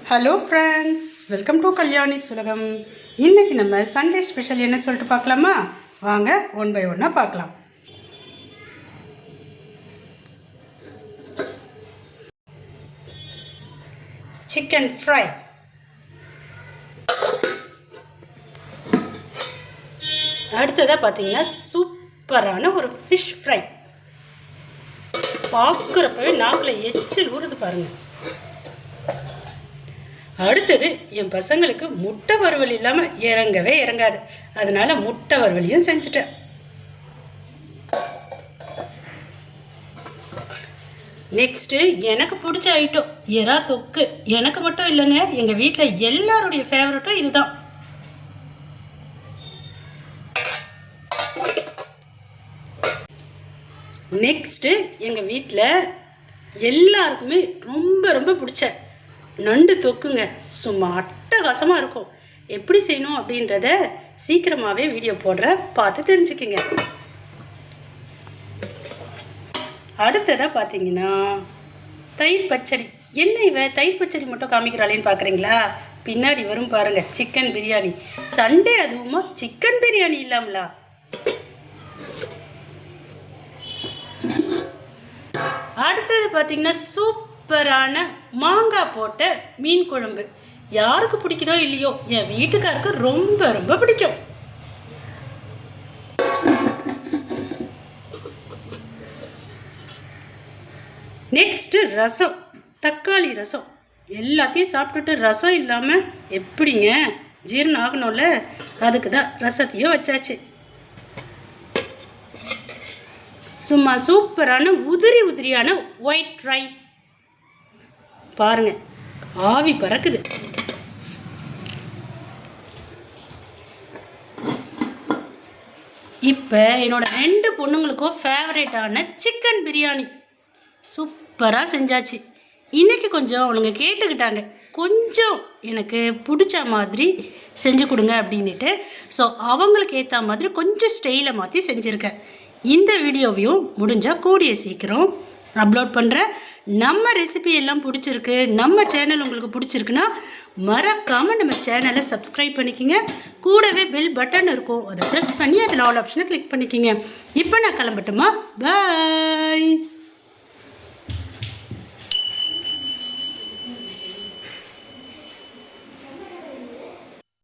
Hello friends, welcome to Kalyani சுலகம். இன்றைக்கி நம்ம சண்டே ஸ்பெஷல் என்ன சொல்லிட்டு பார்க்கலாமா? வாங்க ஒன் பை ஒன்னாக பார்க்கலாம். சிக்கன் ஃப்ரை, அடுத்ததாக பார்த்தீங்கன்னா சூப்பரான ஒரு ஃபிஷ் ஃப்ரை. பார்க்குறப்பவே நாக்கில் எச்சில் ஊறுது பாருங்கள். அடுத்தது என் பசங்களுக்கு முட்டை வறுவல் இல்லாமல் இறங்கவே இறங்காது, அதனால முட்டை வறுவலையும் செஞ்சுட்டேன். நெக்ஸ்ட்டு எனக்கு பிடிச்ச ஐட்டம் எறா தொக்கு. எனக்கு மட்டும் இல்லைங்க, எங்கள் வீட்டில் எல்லாருடைய ஃபேவரட்டும் இதுதான். நெக்ஸ்ட்டு எங்கள் வீட்டில் எல்லாருக்குமே ரொம்ப ரொம்ப பிடிச்ச நண்டு தொக்குங்க. சும்மா அட்டகாசமாக இருக்கும். எப்படி செய்யணும் அப்படின்றத சீக்கிரமாகவே வீடியோ போடுறேன், பார்த்து தெரிஞ்சுக்கிங்க. அடுத்ததாக பார்த்தீங்கன்னா தயிர் பச்சடி. என்ன இவ தயிர் பச்சடி மட்டும் காமிக்கிறாளேன்னு பார்க்குறீங்களா? பின்னாடி வரும் பாருங்கள் சிக்கன் பிரியாணி. சண்டே அதுவுமா சிக்கன் பிரியாணி இல்லாமலா? அடுத்தது பார்த்தீங்கன்னா சூப்பரான மாங்காய் போட்ட மீன் குழம்பு. யாருக்கு பிடிக்குதோ இல்லையோ, என் வீட்டுக்காருக்கு ரொம்ப ரொம்ப பிடிக்கும். நெக்ஸ்ட்டு ரசம், தக்காளி ரசம். எல்லாத்தையும் சாப்பிட்டுட்டு ரசம் இல்லாமல் எப்படிங்க ஜீரணம் ஆகணும்ல, அதுக்கு தான் ரசத்தையும் வச்சாச்சு. சும்மா சூப்பரான உதிரி உதிரியான ஒயிட் ரைஸ் பாருங்க, ஆவி பறக்குது. இப்போ என்னோட 2 பொண்ணுங்களுக்கும் ஃபேவரேட்டான சிக்கன் பிரியாணி சூப்பராக செஞ்சாச்சு. இன்றைக்கி கொஞ்சம் அவளுங்க கேட்டுக்கிட்டாங்க, கொஞ்சம் எனக்கு பிடிச்ச மாதிரி செஞ்சு கொடுங்க அப்படின்ட்டு. ஸோ அவங்களுக்கு ஏற்ற மாதிரி கொஞ்சம் ஸ்டைலை மாற்றி செஞ்சுருக்கேன். இந்த வீடியோவையும் முடிஞ்சால் கூடிய சீக்கிரம் அப்லோட் பண்ணுறேன். நம்ம ரெசிபி எல்லாம் பிடிச்சிருக்கு, நம்ம சேனல் உங்களுக்கு பிடிச்சிருக்குன்னா மறக்காமல் நம்ம சேனலை சப்ஸ்கிரைப் பண்ணிக்கோங்க. கூடவே பெல் பட்டன் இருக்கும், அதை ப்ரெஸ் பண்ணி அதில் ஆல் ஆப்ஷனை கிளிக் பண்ணிக்கோங்க. இப்போ நான் கிளம்பட்டுமா? பாய்.